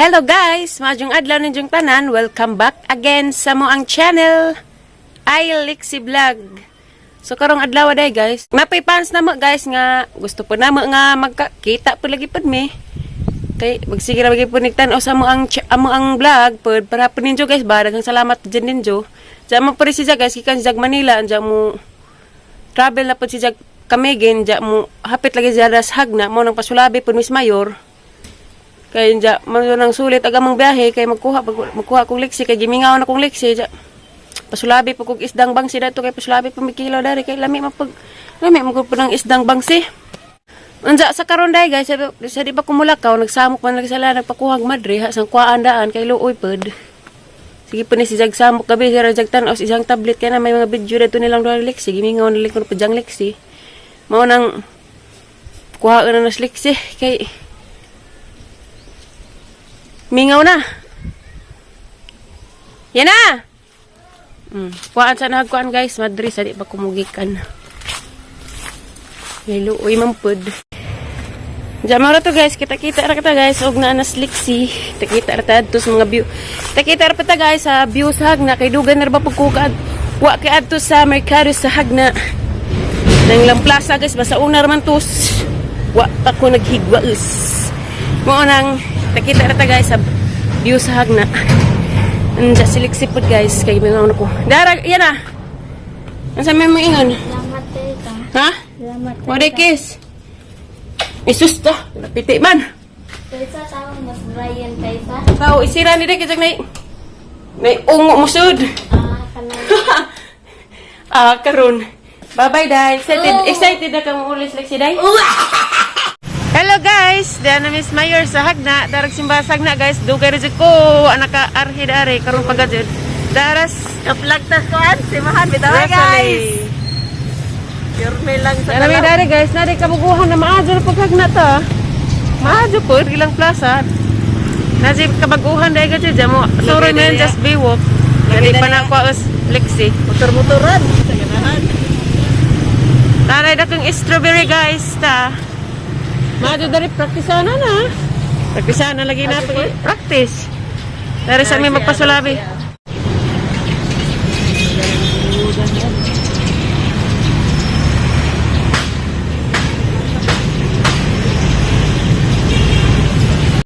Hello guys! Majong adlaw ninjong tanan. Welcome back again sa mo ang channel I Lexi Vlog. So karong adlaw day guys. Napay fans na mo guys nga gusto po na mo nga magkakita po lagi pod mi. Kay magsige ra lagi po nigtan-aw sa mo ang vlog pod para po ninyo guys. Daghang salamat dyan ninyo. Diyan mo pa rin si guys gikan sa Manila diyan mo travel na po si Kamegen diyan mo hapit lagi sa Hagna mo nang pasulabi pod Miss Mayor. Kaya dya, nang sulit agamang biyahe, kaya magkuha kong liksi, kaya gimingaw na kong liksi, dya. Pasulabi po kong isdang bangsi dato, kaya pasulabi po may kilo dari, kaya lami po ng isdang bangsi. Anja sa karon day guys, sa di ba kumulakaw, nagsamok man lagi sala, nagpakuhag madre, ha, sang kuhaan daan, kay luoy pod. Sige po ni si Jag samok gabi, si Jag tan, o si isang tablet, kaya na may mga video dato nilang doon liksi, gimingaw na likod po dyang liksi. Mao nang kuha na nas liksi, kay mingaw na. Yan na. Kuhaan sa nagkuhaan guys. Madri sa di pa kumugikan. Lilo. Uy mampud. Diyan mo to guys. Kita-kita ra kita guys. Og na anas liksi. Kita-kita ra ta sa mga view. Kita-kita ra ta guys sa view sa Hagna. Kay dugan na ba pagkukad. Wa kay adto sa Mercado sa Hagna. Nang lang plaza guys. Basta una raman tos. Wa ako naghigwaus. Mo nang nakita na ta guys sa view sa Hagna. Anja siliksipod guys. Kaya mga ano ko. Darag, yan na. Nasa may mga ingon? Salamat tita. Ha? Salamat tita. Wala kiss. Isus to. Napiti man. Kaysa tao mas Brian kaysa. Tao, isira ni Dek. Nay ungo mo sud. Kanang. Karon. Bye-bye, Day. Excited na ka mo ulis like si Day? Hello guys, diyan na Miss Mayor sa Hagna, darag simbasag na guys, dugay rin ko, anak ka arhi dari, karong pagkajud. Daras, Kaplagtas ko an, simahan, bitaw guys. Pure lang sa Darami dari guys, nari kabuguhan na maadyo na pagkagna ta. Maadyo po, ilang plaza. Nasi kabaguhan dahil ka dyan mo, suroy mo yun, just be walk. Nari pa na ako as Lexi. Motor-motoran, sa ganahan. Taray na kong strawberry guys, ta. Maadyo dari praktisana na. Praktisana lagi na ito. Practice. Dari sa may magpasulabi.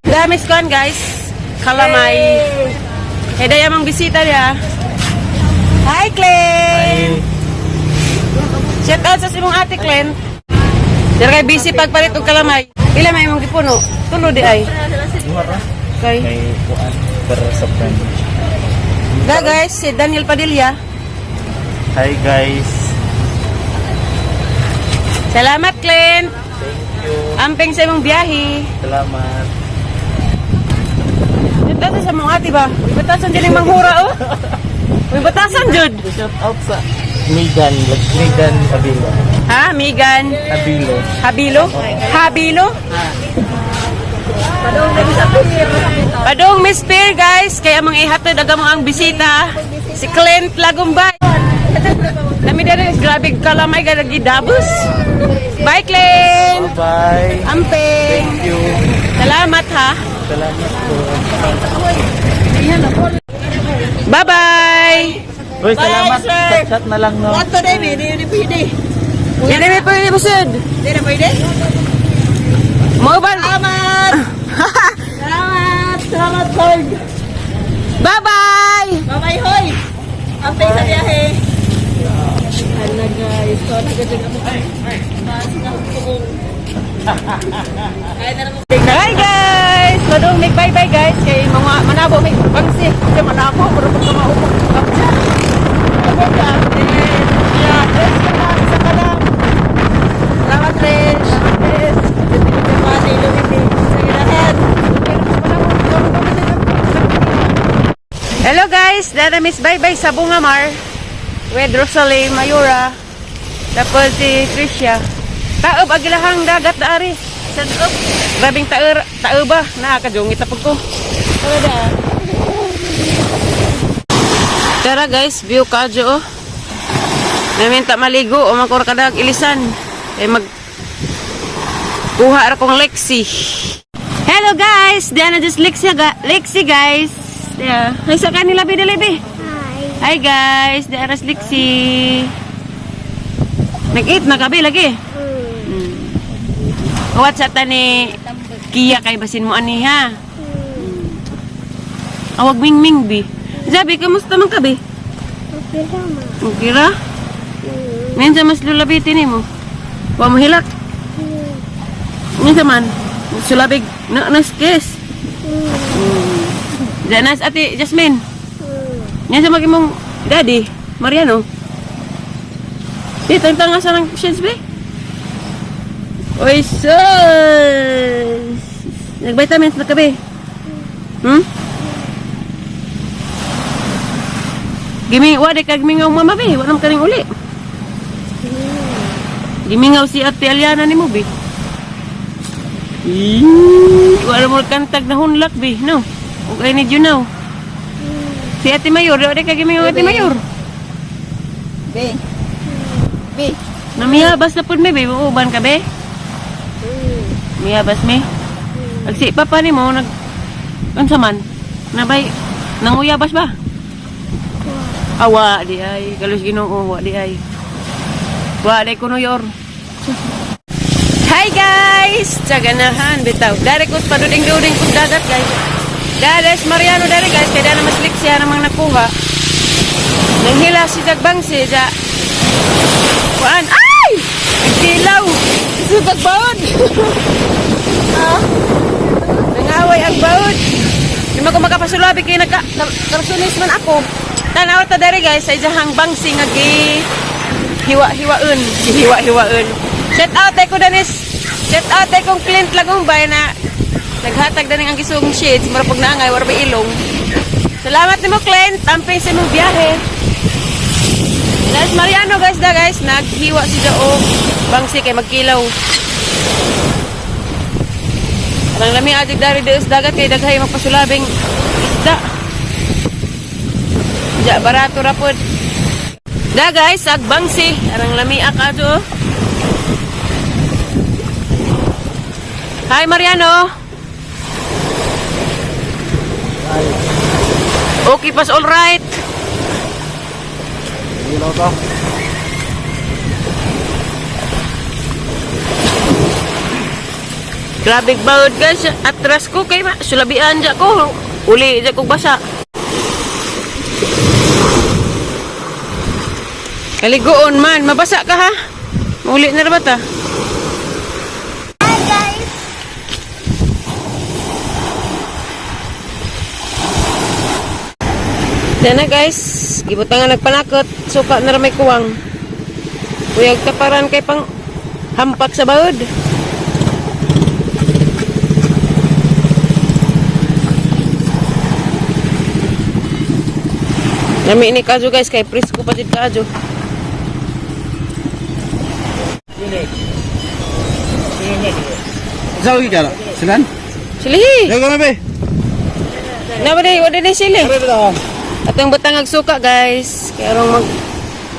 Damis kon guys. Kalamay. Heda yamang bisita dia. Hi Glenn. Shout out sa imong ate Glenn. Dere kay busy pagpalit og kalamay. Ila may imong gipuno. Tulo di ay. Okay. May kuan per sa friend. Da guys, si Daniel Padilla. Hi guys. Salamat Glenn. Thank you. Amping sa imong biyahe. Salamat. Dito sa mga ate ba? May batasan dyan yung manghura oh. May batasan dyan. Shout out sa Megan Abilo. Ha? Megan? Abilo. Habilo? Habilo? Padong Miss Pear guys. Kaya mga ihatod agam ang bisita. Si Clint Lagumbay. Kami din grabe kalamay galagi dabos. Bye Clint. Bye. Amping. Thank you. Salamat ha. Salamat po. Bye-bye. Uy, salamat. sir. Chat na lang no. Ato na mi, di pwede. Yan na may pwede busod. Di na pwede. Mo ba? Salamat. Salamat. Salamat Lord. Bye-bye. Bye-bye hoy. Ampay sa biyahe. Hala guys, so nagajud ako. Hi guys! Madong make bye-bye guys. Kay mga manabo may bangsi. Kasi manabo, puro pag kumaupok. Sa kalam. Salamat Trish. Hello guys! Dada Miss Bye-bye sa Bungamar. With Rosalie, Mayura. Tapos si Tricia. Taob agilahang dagat daari. Sadop. Grabing tae ba? Nakakajungit na ko. Tara guys, view kadyo oh. Naminta maligo o makura kadag ilisan. Mag kuha ra kong Lexi. Hello guys! Diyan na just Lexi guys. Yeah. Ay sa kanila bidalibi. Hi guys, diyan na Lexi. Nag-eat na gabi lagi. What's up ni Kia kay basin mo ani ha? Awag ming bi. Sabi, kamusta man ka bi? Okay ra? Minsan mas lulabitin mo. Wa mo hilak. Minsan man sulabig naskes. Janas ati Jasmine. Minsan magi mong daddy Mariano. Di tentang asa ng questions be? Oy sus. Nag-vitamins na ka be? Wa de kag mingaw mama be, wa nam kaning uli. Gimingaw si Ate Aliana ni mo be. Wala mo kantag na hunlak be, no? Ug I need you now. Si Ate Mayor, wa de kag gimingaw Ate Mayor. Be. Namiyabas na pud me be, uban ka be. Miyabas me. Agsi papa ni mo nag unsa man? Nabay nanguyabas ba? Awa di ay, kalos Ginoo wa di ay. Wa di kuno yor. Hi guys, tsaganahan bitaw. Dari ko paduding-duding kung dagat guys. Dadas Mariano dari guys, kaya na mas liksya namang nakuha. Nanghila si Dagbangsi sa kuan. Ay! Nagsilaw! Si Dagbaon! Nangaway ang baon. Di mo ko makapasulabi kaya nagka-karsunis man ako. Tanaw ta dari guys, sa ijahang bangsi nga hiwa-hiwaon. Hiwa-hiwaon. Shout out ko danis. Shout out kong Clint Lagong bay na naghatag daning ang gisugong shades marapog na angay warba ilong. Salamat nimo Clint, tamping sa imong biyahe. Las Mariano guys da guys, naghiwa si Dao bangsi kay magkilaw. Parang lami adig dari deus dagat kay daghay magpasulabing isda. Ja barato ra pod. Da guys, agbangsi, arang lami akado. Hi Mariano. Okay pas all right. Ilaw to. Grabe bawod guys, atras ko kay sulabian ja ko. Uli ja ko basa. Kaligoon man, mabasa ka ha? Uli na ra ba ta? Hi guys. Yan na guys, gibutangan nagpanakot, suka na ra may kuwang. Kuyag taparan kay pang hampak sa bawod. Nami ini kajo guys, kay presko pa jud kajo. Sawi ka na. Silan? Silihi. Dago na be. Na ba day, wala day sili. Are ba? Atong batangag suka guys, kay arong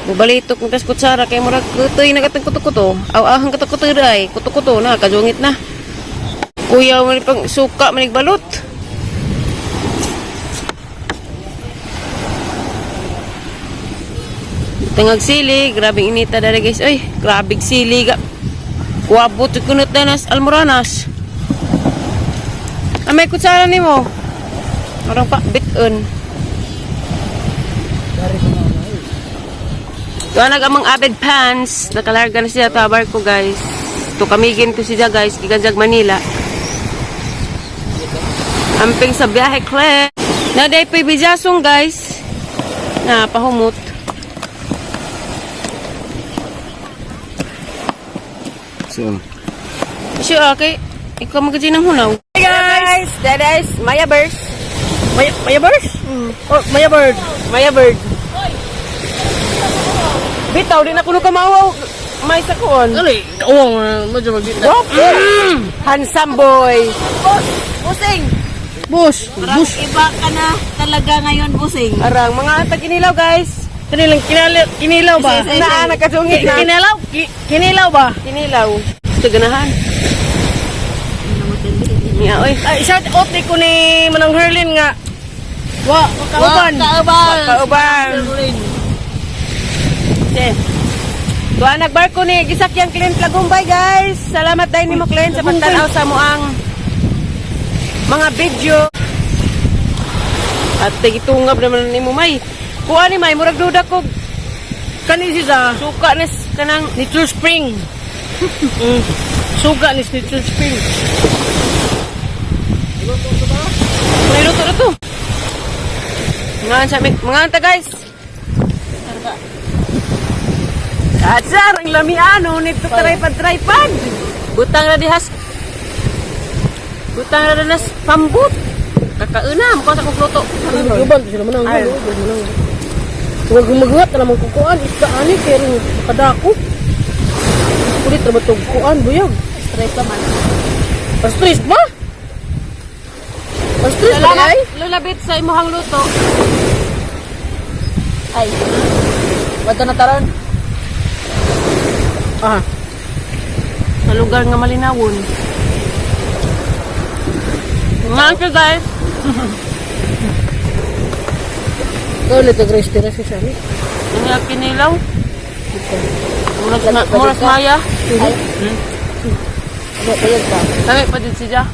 bubalitok ng tas kutsara kay murag kutoy na katong kuto-kuto. Aw-ahang kuto-kuto day, kuto-kuto na kajungit na. Kuya man pang suka manig balot. Tangag sili, grabing inita dali guys. Ay, grabing sili ga. Kuwabot sa kunot na nas almoranas. May kutsara ni mo. Orang pa biton. Tuwa nagamang abed pants. Nakalarga na siya tabar ko guys. To kamigin ko siya guys. Giganjag Manila. Amping sa biyahe kle. Naday pa bijasong guys. Na pahumot. So. Sure, okay. Ikaw magkajin ng hunaw. Hey guys, that is Maya Bird. Maya Bird? Oh, Maya Bird. Maya Bird. Bitaw, di na kuno kamawaw. May sakuon. Ali, kawang medyo magdita. Handsome boy. Busing. Boss, Parang iba ka na talaga ngayon, Busing. Arang, mga tag-inilaw guys. kanilang kinilaw ba? Na, nakasungit na. Kinilaw ba? Kinilaw. Ito ganahan. nga, oy. Ay, shout out ni ko ni Manang Herlin nga. Kauban. Kauban. Okay. Tuwa nagbarko ni gisakyan Clint Lagumbay, guys. Salamat dahil nimo Clint sa pagtanaw sa moang mga video. At tigitungab naman nimo May. Kuha ni May murag duda ko Kani siya suka nes kanang Nature Spring. Suga ni Nature Spring. may luto. Mga anta guys. Atsar, ang lamiano nito tripod. Butang ra dihas. Butang ra nas pambut. Kakaunam ko sa kukluto. Yuban sila manang. Huwag maghuhat na naman kukuan. Isda ani kaya rin kadako. Kulit na batog kuan. Buyag. Stress naman. Pa-stress ba? Pa-stress ba ay? Lulabit sa imuhang luto. Ay. Bato na taron. Ah. Sa lugar nga malinawon. Mga guys. Kau na tag-restira si Shani. Ini akin nilaw. Muras maya. Ano pala ka? Tabi pa din siya.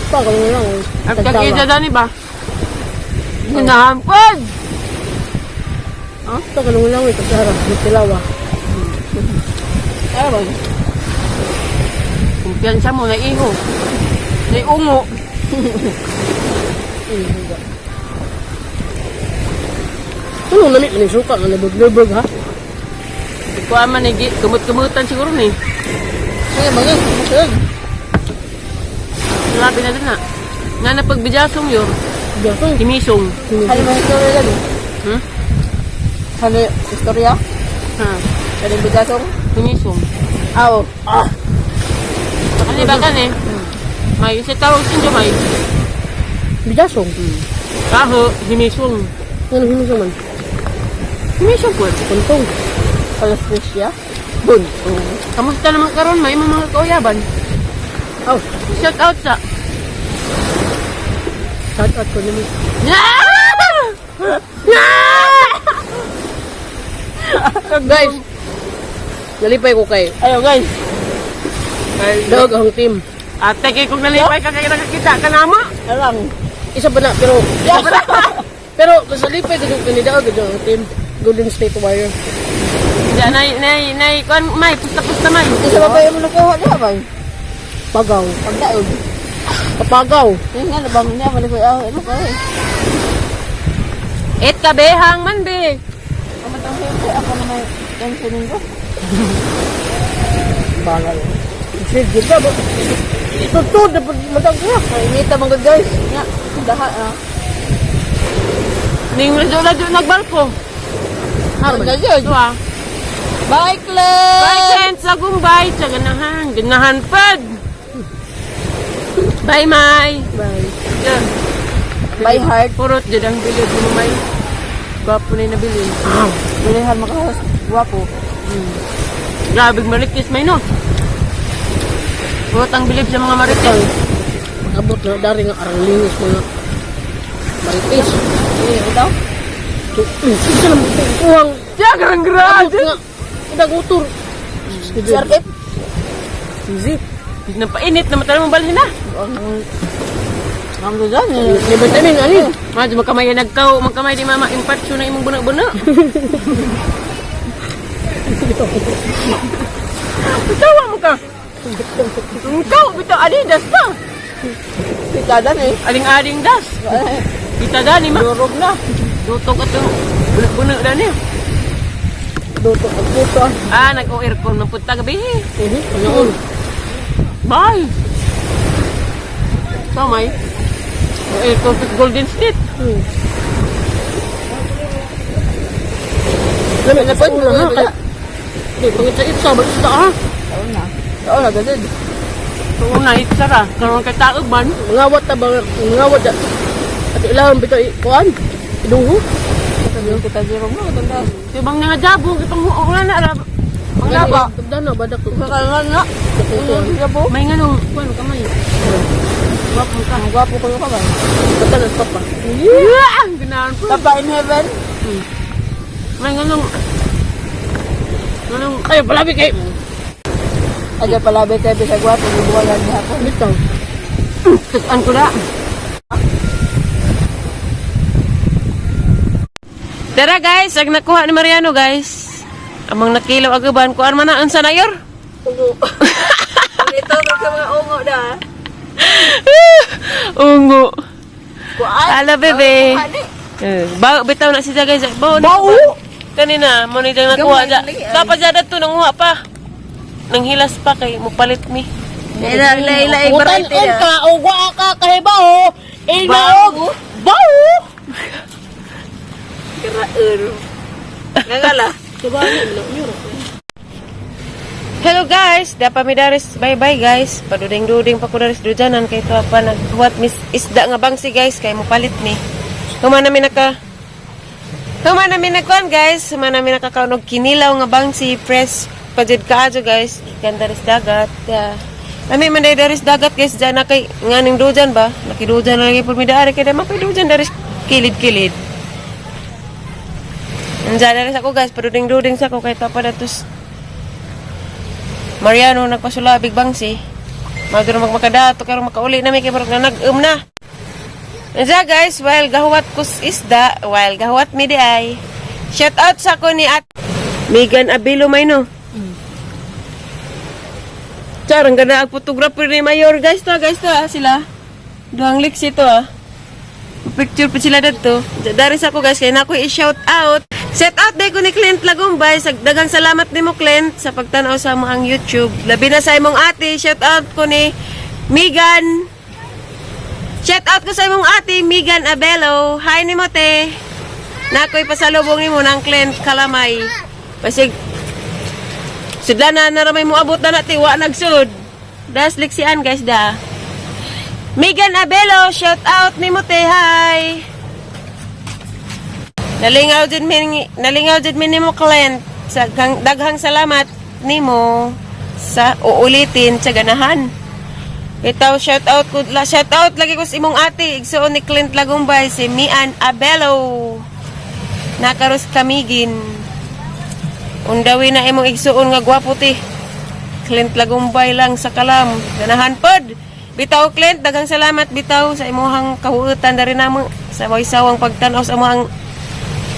Pagal mo lang. At kakija dani ba? Hinahampad. Pagal mo lang. Ito sa harap. Tilawa. Ano ba? Kumpiyansa mo na iho. Na ungo. Ano namit ni suka nga nabog-nabog ha? Kuha man ni kumut-kumutan siguro ni. Kaya mga masag. Labi na din na. Nga na pagbijasong yun. Jasong. Himisong. Hali mga istorya lang. Hmm? Hali istorya? Ha. Hali bigasong? Himisong. Aw. Ano ba kan eh? May isa tawag sinjo may. Bigasong? Kaho, himisong. Ano himisong man? Himisong po. Puntong. Alas Risya? Bun. Kamusta naman karon may mga kauyaban? Aw. Shout out sa. Shout out ko naman. Guys. Nalipay ko kay. Ayo guys. Dog ang team. Ate kay kung nalipay ka kaya nakakita ka na mo. Alam. Isa pa na pero pero sa lipay ko yung kanida ko ang team Golden State Warrior. Diyan nay kon may pusta may. Isa pa yung nakuha niya ba? Pagaw. Pagdaog. Kapagaw. Yung nga nabang niya malikoy ano ka eh. Et kabehang man be. Kamatang siyempre ako na may yung siningo. Bagal. Sige ba? Ito to, dapat matang ko. Inita mga guys. Nga, daha Ning radyo nagbarko. Harap na dyan. Ito ah. Bye, Clay! Bye friends sa Gumbay. Sa ganahan. Ganahan pad. Bye May. Bye. Yan. Bye, heart. Purot dyan ang bilid mo May. Gwapo na yung nabili. Bilihan makahas. Guwapo. Grabe marikis May no. Purot ang bilib sa mga marites. Abot na dari nga aralingis mga marites. Ito? Isa naman ito. Kuhang. Siya garang-garang. Abot nga. Udag-utur. CRF. Easy. Napainit na matalang mong balhin na. Ang gagawin eh. May vitamin, ani? Madyo magkamay nagkaw. Magkamay di mama. Impatso na imong bunak-bunak. Tawa mo ka. Ikaw, bitaw Adidas ka. Pitadan eh. Aling-aling das. Kita gani ma. Durog na. Tutok at bunak-bunak na niya. Dutok ang puto ah. Nag-o-aircon ng punta gabi. Ano? Bye. Samay. O-aircon sa Golden State. Lamit na pwede mo na ha. Hindi, pangit-sa balik sa ha. Oo na, ganun. Oo na, itsara. Karoon kay taog man. Ngawat na ba? Ngawat na. At ilahang bito, kuhan? Iduho? Kita jirong mo, tanda. Di bang nga jabo, kitang huok na na. Ang laba. Tanda na, badak ko. Kakalangan na. May nga nung, Kuan kamay. Gwapo ka. Gwapo ko ka ba? Batalas pa pa. ganahan po. Papa in heaven. May nga nung, Ay, palabi kay. Aja palabi kay bisa gwapo gibuwalan ni hapon. Bitaw. susan ko na. Tara guys, ag nakuha ni Mariano guys. Amang nakilaw agaban ko man na unsa na yor. Ito ka mga ungo da. Ungo. Kuan. Ala bebe. Bau bitaw na siya guys. Bau. Kanina mo ni dang nakuha ja. Dapat jada to nanguha pa. Nang hilas pa kay mo palit mi. Ila variety ka ugwa ka kahibaw. Inaog. Bau. Kiraen. Ngagala. Coba ni. Hello guys, dapat mi daris bye-bye guys. Paduding-duding pa ko daris dujanan kay to pa nagbuhat mis isda nga bangsi guys kay mo palit mi. Humana mi nagkuhan guys. Humana mi nakakaunog kinilaw nga bangsi press pajud kaadyo guys. Ikan daris dagat. Lami man daris dagat guys dyan na kay nganing dujan ba? Nakidujan na lagi po mi daari kay dama pa dujan daris kilid-kilid. Andiyan daris ako guys, paduding-duding sa ako kay to pa datus Mariano nagpasulabig bangsi. Maduro magmakadato karon makauli na may kay barog na nag-um na. Andiyan guys, while gahuwat kus isda, while gahuwat mi di ay. Shout out sa ko ni at Megan Abilo may no. Charang ganda ang photographer ni Mayor guys to sila. Duang liksi to Picture pa sila dito. Dari sa ko guys kay nako i-shout out. Shout out day ko ni Clint Lagumbay. Daghang salamat nimo Clint sa pagtanaw sa mo ang YouTube. Labi na sa imong ate, shout out ko ni Megan. Shout out ko sa imong ate Megan Abelo. Hi nimo te. Nakoy pasalubong nimo ng Clint Kalamay. Pasig sudlanan na ramay mo abot na nati wa nagsud. Das liksian guys da. Megan Abelo, shout out nimo te. Hi. Nalingaw jud min nimo Clint. Sa daghang salamat nimo sa uulitin sa ganahan. Itaw shout out lagi ko sa imong ate igsuon ni Clint Lagumbay si Mian Abelo. Nakaros kamigin. Undawi na imong igsuon nga gwapo ti. Clint Lagumbay lang sa kalam. Ganahan pod. Bitaw Clint, daghang salamat bitaw sa imong kahuutan dari namo sa waysawang pagtan-aw sa imong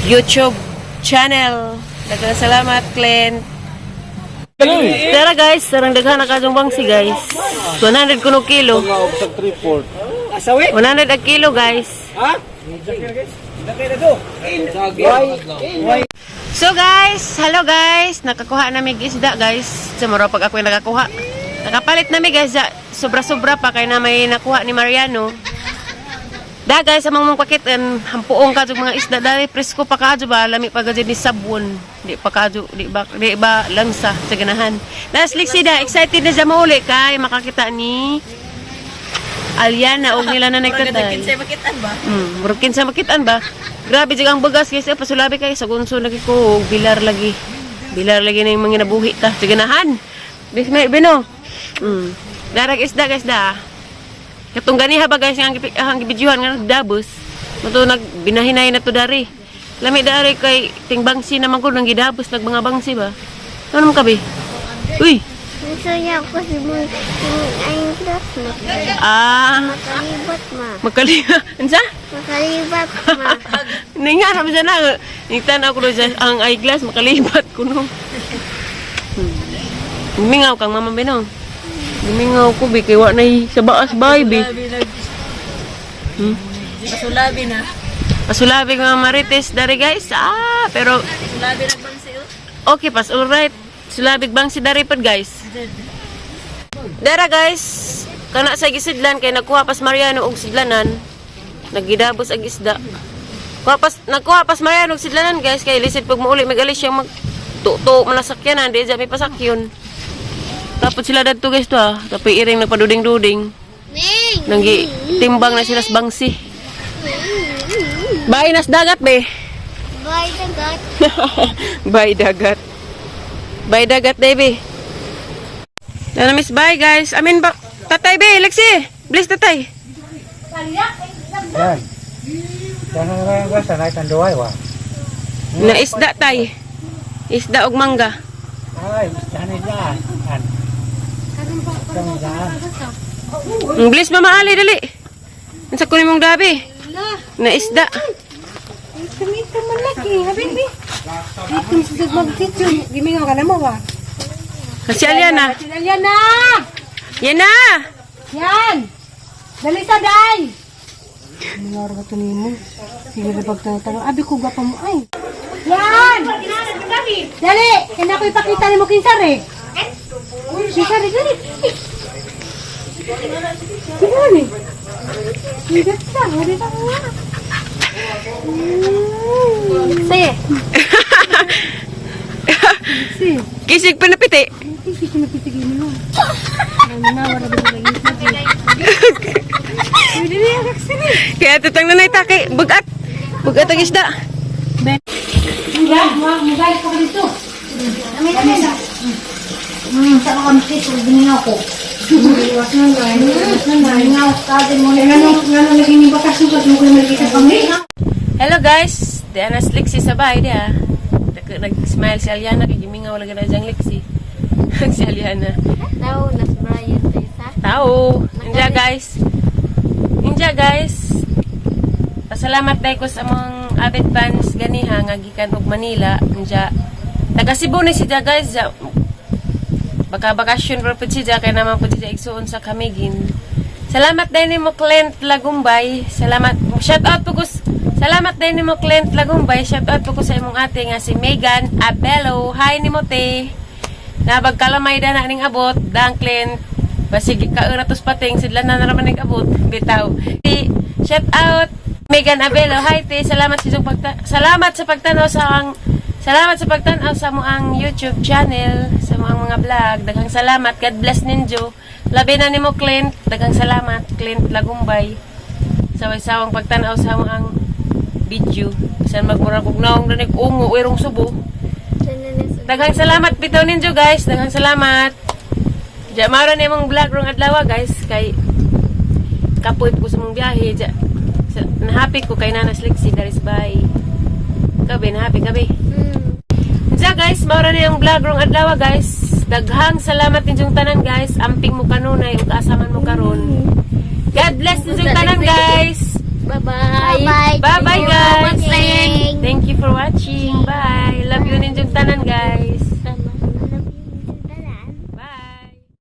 YouTube channel. Daghang salamat Clint. Tara guys, sarang daghan na kadong bangsi guys. 100 kuno kilo. 100 ang kilo guys. So guys, hello guys. Nakakuha na mig isda guys. Sumuro pag ako nakakuha. Nakapalit na mig guys. Sobra-sobra pa kay na may nakuha ni Mariano. Da guys, amang mong pakit hampuong kadyo mga isda dali presko pa kadyo ba lami pa kadyo ni sabon. Di pa kadyo di ba langsa sa ganahan. Das liksida excited na siya mauli kay makakita ni Aliana og nila na nagtatay. Murkin sa makitaan ba? Grabe jud ang bugas guys, pasulabi kay sa gunso lagi ko bilar lagi. Bilar lagi na yung mga nabuhi ta sa ganahan. Bismay bino. Darag isda guys da. Katong ganiha ba guys ang gibidyohan nga nagdabos. Mato nagbinahinay na to dari. Lami dari kay tingbangsi naman ko nang gidabos nag mga bangsi ba. Ano man kabi? Uy. Gusto niya ako si ayong class mo. Makalibat ma. Makalibat. Unsa? Makalibat ma. Ninga naman siya na. Ningtan ako doon ang eyeglass makalibat ko no. Mingaw kang mama Bino. Mingaw ko bi kay wa nay sa baas baby. Pasulabi na. Pasulabi mga marites dari guys. Pero Pasulabi nagbangsi okay pas alright. Sulabig bang si dari pod guys. Dara guys, kana sa gisidlan kay nagkuha pas Mariano og sidlanan. Nagidabos ang isda. Nagkuha pas Mariano og sidlanan guys kay lisid pag muuli magalis siyang magtuto manasakyanan di may pasakyon. Tapos sila dadto guys to tapos iring nagpaduding-duding. Nanggi timbang na sila sa bangsi. Bye nas dagat be. Bye dagat. Bye dagat. Bye dagat baby. Yan na miss bye guys. Amin ba? Tatay be, Lexi. Bless tatay. Yan. Jangan nga sa naik kanduay wa. Na isda tay. Isda og mangga. Ay, jangan dyan. Kan. Jangan dyan. Bless mama ali dali. Unsa kunin mong gabi? Na isda. Ito man laki, habibi. Ito sa mag-teacher, gimingaw ka na mo ba? Si Aliana. Yan na! Yan na. Yan! Dali sa day! Nangar ka ni mo. Sige na pagtanong. Abi ko gapa mo ay. Yan! Dali! Kaya ako ipakita ni mo kinsari. Kinsari, dali. Kinsari. Hindi ka, hindi ka nga. Sige. Sige. Kisig pa napiti. Hindi ko napitigil mo. Nanawar na ba yung Kaya tutang nanay taki. Bugat. Bugat ang isda. Mabalik ka dito. Sa kakamtis, biningaw ko. Iwas na nga. Biningaw ka din mo. Nga naging bakasyon ka mo kung nagkita kami. Hello guys. Diyan na si Lexi sabay dia. Nag-smile si Aliana kay gimingaw lagi na diyang Lexi. Si Aliana. Tahu nas Brian tayo sa. Tao. Inja guys. Inja guys. Pasalamat dai ko sa mga avid fans ganiha nga gikan og Manila. Inja. Taga Cebu ni siya guys. Ja, baka bakasyon ra pud siya kay naman pud siya igsuon sa Kamigin. Salamat dai nimo Clint Lagumbay. Salamat. Shout out po ko. Salamat din ni mo Clint Lagumbay. Shout out po ko sa imong ate nga si Megan Abelo. Hi ni mo te. Nabagkalamay da na ning abot. Dang Clint. Basig kauratos pating sidla na naman ning abot. Bitaw. Shout out Megan Abelo. Hi te. Salamat sa pagtanaw sa mo ang YouTube channel, sa mo ang mga vlog. Daghang salamat. God bless ninyo. Labi na ni mo Clint. Daghang salamat Clint Lagumbay. Saway-sawang pagtanaw sa mo ang video. Bisan magmurag og naong na nag-ungo irong subo. Daghang salamat bitaw ninyo guys. Daghang salamat. Ja maro ni mong vlog rong adlaw guys kay kapoy ko sa mong biyahe. Ja na-happy ko kay Nanas Lexi Daris Bay. Kabe na happy kabe. Ja guys, maro ni ang vlog rong adlaw guys. Daghang salamat ninyong tanan guys. Amping mo kanunay ug asaman mo karon. God bless ninyong tanan guys. Bye-bye. Bye-bye guys. Watching. Thank you for watching. Bye.